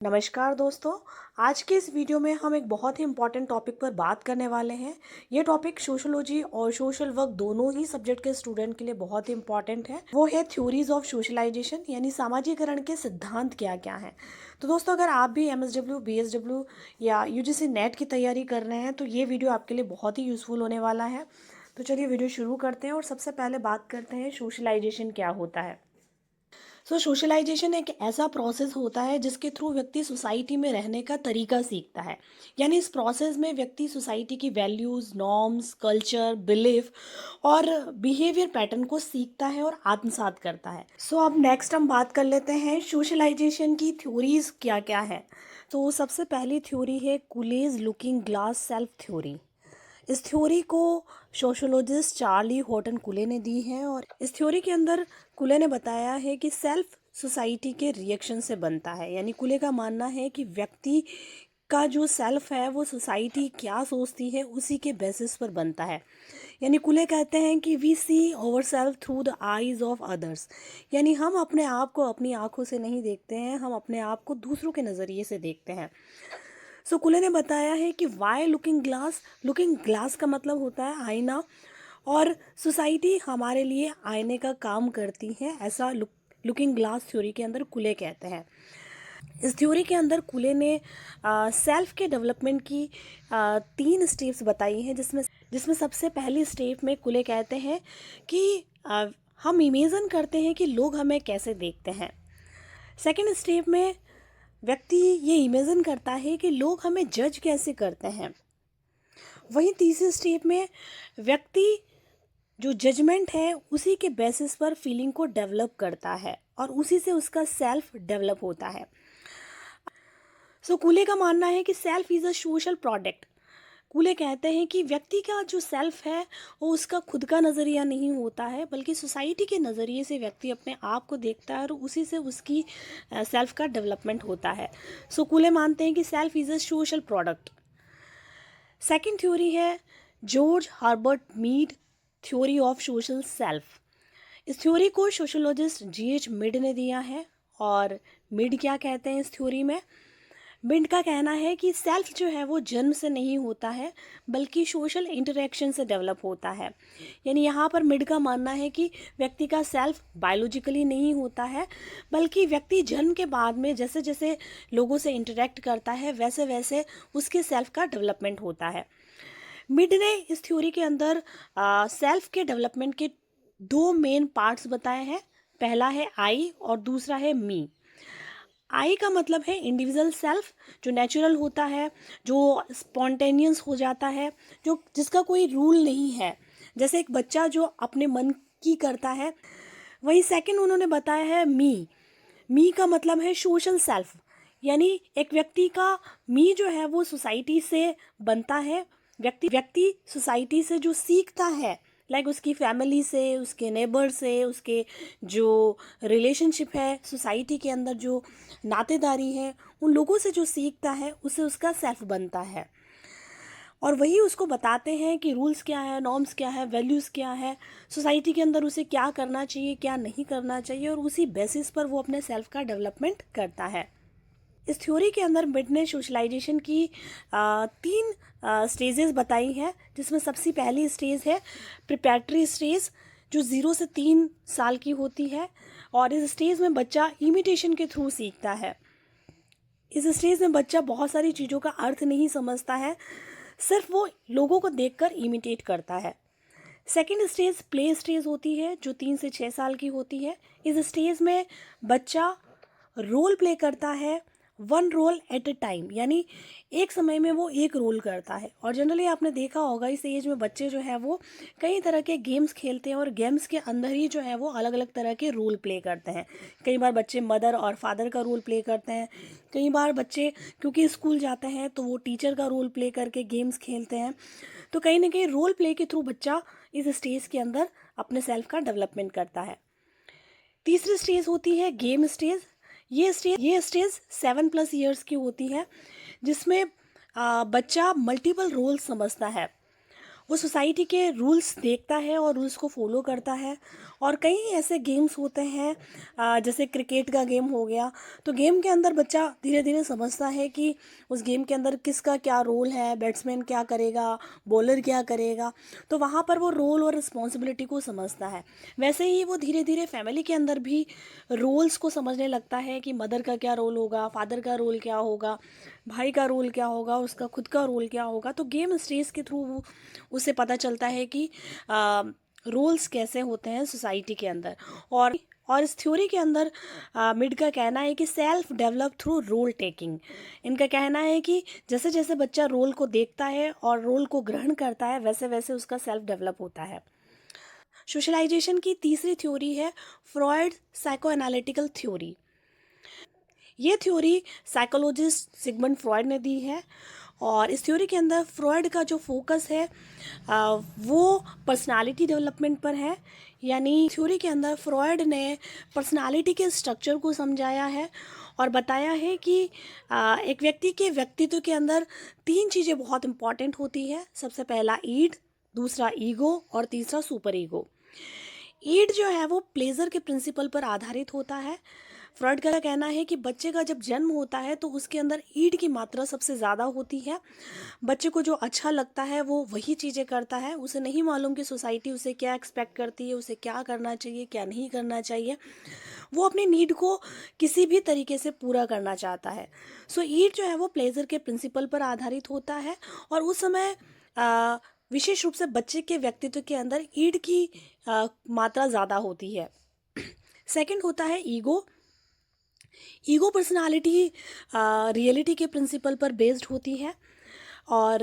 नमस्कार दोस्तों। आज के इस वीडियो में हम एक बहुत ही इम्पॉर्टेंट टॉपिक पर बात करने वाले हैं। ये टॉपिक सोशोलॉजी और सोशल वर्क दोनों ही सब्जेक्ट के स्टूडेंट के लिए बहुत ही इम्पॉर्टेंट है। वो है थ्योरीज ऑफ सोशलाइजेशन, यानी सामाजिकरण के सिद्धांत क्या क्या हैं। तो दोस्तों, अगर आप भी MSW, BSW या UGC नेट की तैयारी कर रहे हैं तो ये वीडियो आपके लिए बहुत ही यूज़फुल होने वाला है। तो चलिए वीडियो शुरू करते हैं और सबसे पहले बात करते हैं सोशलाइजेशन क्या होता है। सोशलाइजेशन एक ऐसा प्रोसेस होता है जिसके थ्रू व्यक्ति सोसाइटी में रहने का तरीका सीखता है। यानी इस प्रोसेस में व्यक्ति सोसाइटी की वैल्यूज़, नॉर्म्स, कल्चर, बिलीफ और बिहेवियर पैटर्न को सीखता है और आत्मसात करता है। अब नेक्स्ट हम बात कर लेते हैं सोशलाइजेशन की थ्योरीज क्या क्या है। तो सबसे पहली थ्योरी है कुलेज लुकिंग ग्लास सेल्फ थ्योरी। इस थ्योरी को सोशोलॉजिस्ट चार्ली हॉटन कुले ने दी है और इस थ्योरी के अंदर कुले ने बताया है कि सेल्फ सोसाइटी के रिएक्शन से बनता है। यानी कुले का मानना है कि व्यक्ति का जो सेल्फ है वो सोसाइटी क्या सोचती है उसी के बेसिस पर बनता है। यानी कुले कहते हैं कि we see our self through the eyes of others. यानी हम अपने आप को अपनी आंखों से नहीं देखते हैं, हम अपने आप को दूसरों के नज़रिए से देखते हैं। कुले ने बताया है कि वाई लुकिंग ग्लास का मतलब होता है आईना, और सोसाइटी हमारे लिए आईने का काम करती है, ऐसा लुकिंग ग्लास थ्योरी के अंदर कुले कहते हैं। इस थ्योरी के अंदर कुले ने सेल्फ के डेवलपमेंट की 3 स्टेप्स बताई हैं, जिसमें सबसे पहली स्टेप में कुले कहते हैं कि हम इमेजिन करते हैं कि लोग हमें कैसे देखते हैं। सेकेंड स्टेप में व्यक्ति ये इमेजिन करता है कि लोग हमें जज कैसे करते हैं। वहीं तीसरे स्टेप में व्यक्ति जो जजमेंट है उसी के बेसिस पर फीलिंग को डेवलप करता है और उसी से उसका सेल्फ डेवलप होता है। कूले का मानना है कि self is a social product. Cooley कहते हैं कि व्यक्ति का जो सेल्फ है वो उसका खुद का नज़रिया नहीं होता है, बल्कि सोसाइटी के नज़रिए से व्यक्ति अपने आप को देखता है और उसी से उसकी सेल्फ का डेवलपमेंट होता है। कूले मानते हैं कि self is a social product. Second theory है George Herbert Mead theory of social self. इस थ्योरी को सोशोलॉजिस्ट GH मिड ने दिया है। और मिड क्या कहते हैं इस थ्योरी में? मिड का कहना है कि सेल्फ जो है वो जन्म से नहीं होता है, बल्कि सोशल इंटरेक्शन से डेवलप होता है। यानी यहाँ पर मिड का मानना है कि व्यक्ति का सेल्फ बायोलॉजिकली नहीं होता है, बल्कि व्यक्ति जन्म के बाद में जैसे जैसे लोगों से इंटरेक्ट करता है वैसे वैसे उसके सेल्फ का डेवलपमेंट होता है। मिड ने इस थ्योरी के अंदर सेल्फ के डेवलपमेंट के 2 मेन पार्ट्स बताए हैं। पहला है आई और दूसरा है मी। आई का मतलब है इंडिविजुअल सेल्फ, जो नेचुरल होता है, जो स्पॉन्टेनियस हो जाता है, जो जिसका कोई रूल नहीं है, जैसे एक बच्चा जो अपने मन की करता है। वही सेकंड उन्होंने बताया है मी। मी का मतलब है सोशल सेल्फ। यानी एक व्यक्ति का मी जो है वो सोसाइटी से बनता है। व्यक्ति सोसाइटी से जो सीखता है, लाइक उसकी फैमिली से, उसके नेबर से, उसके जो रिलेशनशिप है सोसाइटी के अंदर, जो नातेदारी है, उन लोगों से जो सीखता है उससे उसका सेल्फ बनता है। और वही उसको बताते हैं कि रूल्स क्या है, नॉर्म्स क्या है, वैल्यूज़ क्या है, सोसाइटी के अंदर उसे क्या करना चाहिए, क्या नहीं करना चाहिए, और उसी बेसिस पर वो अपने सेल्फ का डेवलपमेंट करता है। इस थ्योरी के अंदर मिड ने सोशलाइजेशन की 3 स्टेजेस बताई हैं, जिसमें सबसे पहली स्टेज है प्रिपरेटरी स्टेज, जो 0 से 3 साल की होती है। और इस स्टेज में बच्चा इमिटेशन के थ्रू सीखता है। इस स्टेज में बच्चा बहुत सारी चीज़ों का अर्थ नहीं समझता है, सिर्फ वो लोगों को देखकर इमिटेट करता है। सेकेंड स्टेज प्ले स्टेज होती है, जो 3 से 6 साल की होती है। इस स्टेज में बच्चा रोल प्ले करता है, 1 रोल एट ए टाइम, यानी एक समय में वो एक रोल करता है। और जनरली आपने देखा होगा इस एज में बच्चे जो है वो कई तरह के गेम्स खेलते हैं और गेम्स के अंदर ही जो है वो अलग अलग तरह के रोल प्ले करते हैं। कई बार बच्चे मदर और फादर का रोल प्ले करते हैं, कई बार बच्चे क्योंकि स्कूल जाते हैं तो वो टीचर का रोल प्ले करके गेम्स खेलते हैं। तो कहीं ना कहीं रोल प्ले के थ्रू बच्चा इस स्टेज के अंदर अपने सेल्फ का डेवलपमेंट करता है। तीसरी स्टेज होती है गेम स्टेज। ये स्टेज 7+ ईयर्स की होती है, जिसमें बच्चा मल्टीपल रोल्स समझता है। वो सोसाइटी के रूल्स देखता है और रूल्स को फॉलो करता है। और कई ऐसे गेम्स होते हैं, जैसे क्रिकेट का गेम हो गया, तो गेम के अंदर बच्चा धीरे धीरे समझता है कि उस गेम के अंदर किसका क्या रोल है, बैट्समैन क्या करेगा, बॉलर क्या करेगा, तो वहाँ पर वो रोल और रिस्पॉन्सिबिलिटी को समझता है। वैसे ही वो धीरे धीरे फैमिली के अंदर भी रोल्स को समझने लगता है कि मदर का क्या रोल होगा, फादर का रोल क्या होगा, भाई का रोल क्या होगा, उसका खुद का रोल क्या होगा। तो गेम स्टेज के थ्रू उसे पता चलता है कि रोल्स कैसे होते हैं सोसाइटी के अंदर। और इस थ्योरी के अंदर मिड का कहना है कि self develop through role taking. इनका कहना है कि जैसे जैसे बच्चा रोल को देखता है और रोल को ग्रहण करता है, वैसे वैसे उसका सेल्फ डेवलप होता है। सोशलाइजेशन की तीसरी थ्योरी है फ्रॉयड साइको एनालिटिकल थ्योरी। ये थ्योरी साइकोलॉजिस्ट सिगमंड फ्रॉयड ने दी है। और इस थ्योरी के अंदर फ्रॉयड का जो फोकस है वो पर्सनालिटी डेवलपमेंट पर है। यानी थ्योरी के अंदर फ्रॉयड ने पर्सनालिटी के स्ट्रक्चर को समझाया है और बताया है कि एक व्यक्ति के व्यक्तित्व के अंदर तीन चीज़ें बहुत इंपॉर्टेंट होती है। सबसे पहला ईड, दूसरा ईगो और तीसरा सुपर ईगो। ईड जो है वो प्लेजर के प्रिंसिपल पर आधारित होता है। फ्रॉइड का कहना है कि बच्चे का जब जन्म होता है तो उसके अंदर ईड की मात्रा सबसे ज़्यादा होती है। बच्चे को जो अच्छा लगता है वो वही चीज़ें करता है। उसे नहीं मालूम कि सोसाइटी उसे क्या एक्सपेक्ट करती है, उसे क्या करना चाहिए, क्या नहीं करना चाहिए। वो अपनी नीड को किसी भी तरीके से पूरा करना चाहता है। सो ईड जो है वो प्लेजर के प्रिंसिपल पर आधारित होता है। और उस समय विशेष रूप से बच्चे के व्यक्तित्व के अंदर ईड की मात्रा ज़्यादा होती है। सेकंड होता है ईगो। ईगो पर्सनालिटी रियलिटी के प्रिंसिपल पर बेस्ड होती है। और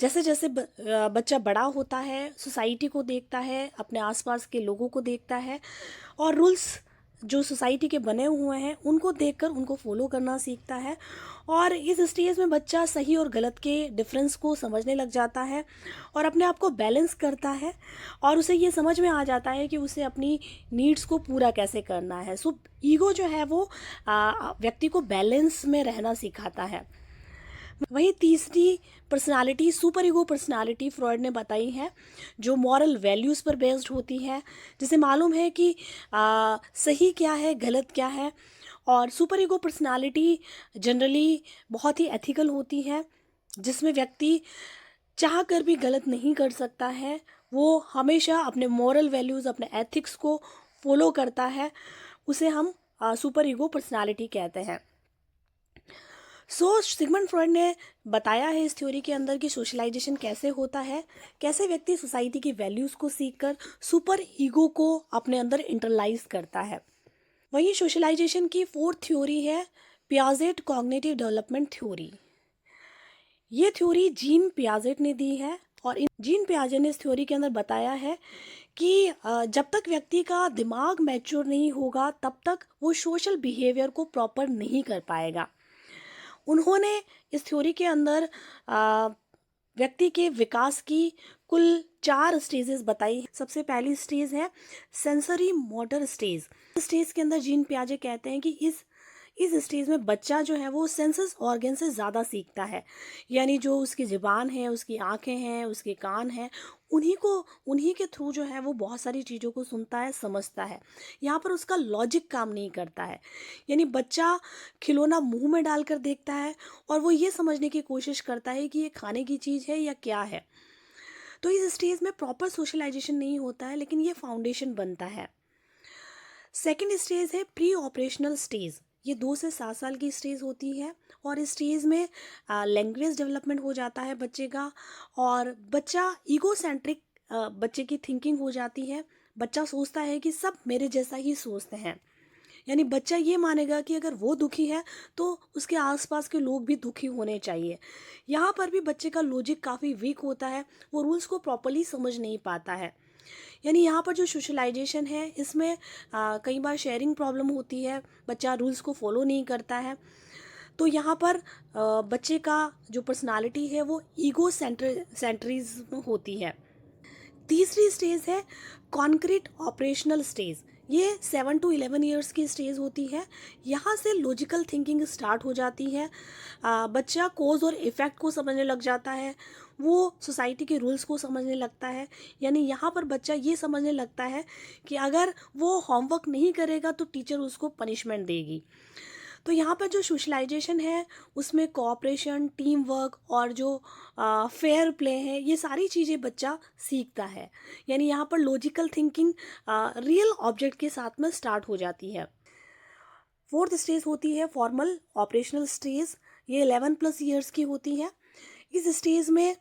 जैसे जैसे बच्चा बड़ा होता है, सोसाइटी को देखता है, अपने आसपास के लोगों को देखता है और रूल्स जो सोसाइटी के बने हुए हैं उनको देखकर उनको फॉलो करना सीखता है। और इस स्टेज में बच्चा सही और गलत के डिफरेंस को समझने लग जाता है और अपने आप को बैलेंस करता है। और उसे ये समझ में आ जाता है कि उसे अपनी नीड्स को पूरा कैसे करना है। सो ईगो जो है वो व्यक्ति को बैलेंस में रहना सिखाता है। वही तीसरी personality super ego personality Freud ने बताई है, जो मॉरल वैल्यूज़ पर बेस्ड होती है, जिसे मालूम है कि सही क्या है, गलत क्या है। और सुपर ईगो पर्सनालिटी जनरली बहुत ही एथिकल होती है, जिसमें व्यक्ति चाह कर भी गलत नहीं कर सकता है। वो हमेशा अपने मॉरल वैल्यूज़, अपने एथिक्स को फॉलो करता है। उसे हम सुपर ईगो पर्सनालिटी कहते हैं। सिगमंड फ्रॉयड ने बताया है इस थ्योरी के अंदर कि सोशलाइजेशन कैसे होता है, कैसे व्यक्ति सोसाइटी की वैल्यूज़ को सीखकर सुपर ईगो को अपने अंदर इंटरलाइज करता है। वहीं सोशलाइजेशन की फोर्थ थ्योरी है पियाजेट कॉग्निटिव डेवलपमेंट थ्योरी। ये थ्योरी जीन पियाजेट ने दी है। और जीन पियाजेट ने इस थ्योरी के अंदर बताया है कि जब तक व्यक्ति का दिमाग मैच्योर नहीं होगा तब तक वो सोशल बिहेवियर को प्रॉपर नहीं कर पाएगा। उन्होंने इस थ्योरी के अंदर व्यक्ति के विकास की कुल 4 स्टेजेस बताई। सबसे पहली स्टेज है सेंसरी मोटर स्टेज। इस स्टेज के अंदर जीन पियाजे कहते हैं कि इस स्टेज में बच्चा जो है वो सेंसस ऑर्गन से ज़्यादा सीखता है। यानी जो उसकी ज़ुबान है, उसकी आंखें हैं, उसके कान हैं, उन्हीं के थ्रू जो है वो बहुत सारी चीज़ों को सुनता है, समझता है। यहाँ पर उसका लॉजिक काम नहीं करता है। यानी बच्चा खिलौना मुंह में डालकर देखता है और वो ये समझने की कोशिश करता है कि ये खाने की चीज़ है या क्या है। तो इस स्टेज में प्रॉपर सोशलाइजेशन नहीं होता है, लेकिन ये फाउंडेशन बनता है। सेकेंड स्टेज है प्री ऑपरेशनल स्टेज। ये 2 से 7 साल की स्टेज होती है और इस स्टेज में लैंग्वेज डेवलपमेंट हो जाता है बच्चे का। और बच्चा ईगो सेंट्रिक बच्चे की थिंकिंग हो जाती है। बच्चा सोचता है कि सब मेरे जैसा ही सोचते हैं। यानी बच्चा ये मानेगा कि अगर वो दुखी है तो उसके आसपास के लोग भी दुखी होने चाहिए। यहाँ पर भी बच्चे का लॉजिक काफ़ी वीक होता है, वो रूल्स को प्रॉपरली समझ नहीं पाता है। यानी यहाँ पर जो सोशलाइजेशन है इसमें कई बार शेयरिंग प्रॉब्लम होती है, बच्चा रूल्स को फॉलो नहीं करता है। तो यहाँ पर बच्चे का जो पर्सनालिटी है वो ईगो सेंट्रिज्म होती है। तीसरी स्टेज है कॉन्क्रीट ऑपरेशनल स्टेज। ये 7 to 11 ईयर्स की स्टेज होती है। यहाँ से लॉजिकल थिंकिंग स्टार्ट हो जाती है। बच्चा कोज और इफ़ेक्ट को समझने लग जाता है, वो सोसाइटी के रूल्स को समझने लगता है। यानी यहाँ पर बच्चा ये समझने लगता है कि अगर वो होमवर्क नहीं करेगा तो टीचर उसको पनिशमेंट देगी। तो यहाँ पर जो सोशलाइजेशन है उसमें कोऑपरेशन, टीम वर्क और जो फेयर प्ले है, ये सारी चीज़ें बच्चा सीखता है। यानी यहाँ पर लॉजिकल थिंकिंग रियल ऑब्जेक्ट के साथ में स्टार्ट हो जाती है। फोर्थ स्टेज होती है फॉर्मल ऑपरेशनल स्टेज। ये 11+ ईयर्स की होती है। इस स्टेज में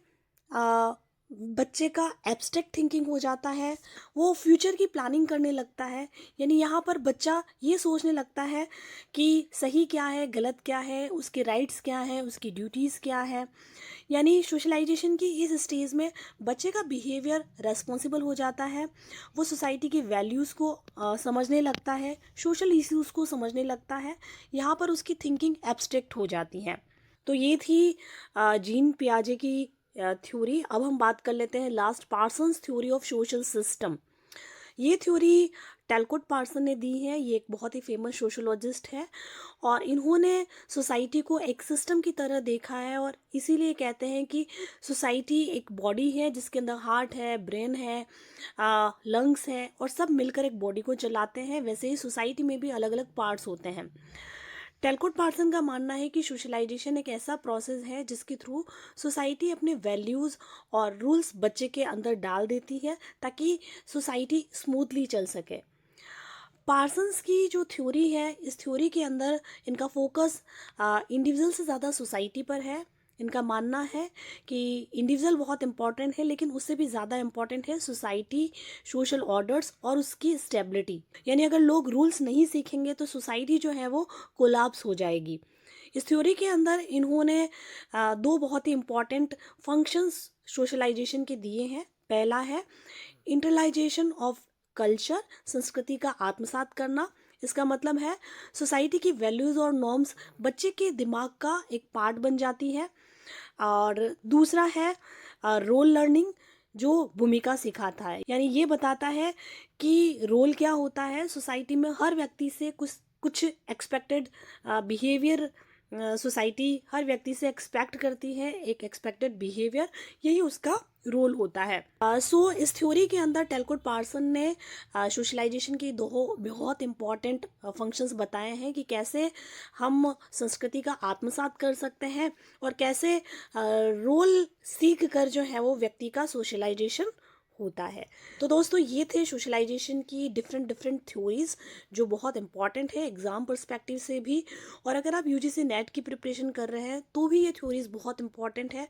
आ, बच्चे का एब्स्ट्रैक्ट थिंकिंग हो जाता है, वो फ्यूचर की प्लानिंग करने लगता है। यानी यहाँ पर बच्चा ये सोचने लगता है कि सही क्या है, गलत क्या है, उसके राइट्स क्या है, उसकी ड्यूटीज़ क्या है। यानी सोशलाइजेशन की इस स्टेज में बच्चे का बिहेवियर रेस्पॉन्सिबल हो जाता है, वो सोसाइटी की वैल्यूज़ को समझने लगता है, सोशल इश्यूज़ को समझने लगता है। यहाँ पर उसकी थिंकिंग एब्स्ट्रैक्ट हो जाती है। तो ये थी जीन पियाजे की थ्योरी। अब हम बात कर लेते हैं last, Parsons theory of social system. ये थ्योरी टेलकोट पार्सन ने दी है। ये एक बहुत ही फेमस सोशोलॉजिस्ट है और इन्होंने सोसाइटी को एक सिस्टम की तरह देखा है, और इसीलिए कहते हैं कि सोसाइटी एक बॉडी है जिसके अंदर हार्ट है, ब्रेन है, लंग्स है, और सब मिलकर एक बॉडी को चलाते हैं। वैसे ही सोसाइटी में भी अलग अलग पार्ट्स होते हैं। टेलकोट पार्सन का मानना है कि सोशलाइजेशन एक ऐसा प्रोसेस है जिसके थ्रू सोसाइटी अपने वैल्यूज़ और रूल्स बच्चे के अंदर डाल देती है ताकि सोसाइटी स्मूथली चल सके। पार्सन्स की जो थ्योरी है, इस थ्योरी के अंदर इनका फोकस इंडिविजुअल से ज़्यादा सोसाइटी पर है। इनका मानना है कि इंडिविजुअल बहुत इंपॉर्टेंट है, लेकिन उससे भी ज़्यादा इंपॉर्टेंट है सोसाइटी, सोशल ऑर्डर्स और उसकी स्टेबिलिटी। यानी अगर लोग रूल्स नहीं सीखेंगे तो सोसाइटी जो है वो कोलैप्स हो जाएगी। इस थ्योरी के अंदर इन्होंने दो बहुत ही इम्पॉर्टेंट फंक्शंस सोशलाइजेशन के दिए हैं। पहला है इंटरलाइजेशन ऑफ कल्चर, संस्कृति का आत्मसात करना। इसका मतलब है सोसाइटी की वैल्यूज़ और नॉर्म्स बच्चे के दिमाग का एक पार्ट बन जाती है। और दूसरा है रोल लर्निंग, जो भूमिका सिखाता है। यानी ये बताता है कि रोल क्या होता है सोसाइटी में। हर व्यक्ति से कुछ कुछ एक्सपेक्टेड बिहेवियर सोसाइटी हर व्यक्ति से एक्सपेक्ट करती है, एक एक्सपेक्टेड बिहेवियर, यही उसका रोल होता है। सो इस थ्योरी के अंदर टेलकोट पार्सन ने सोशलाइजेशन की दो बहुत इंपॉर्टेंट फंक्शंस बताए हैं कि कैसे हम संस्कृति का आत्मसात कर सकते हैं और कैसे रोल सीख कर जो है वो व्यक्ति का सोशलाइजेशन होता है। तो दोस्तों, ये थे सोशलाइजेशन की डिफरेंट डिफरेंट थ्योरीज जो बहुत इंपॉर्टेंट है एग्जाम पर्सपेक्टिव से भी। और अगर आप यूजीसी नेट की प्रिपरेशन कर रहे हैं तो भी ये थ्योरीज बहुत इंपॉर्टेंट है।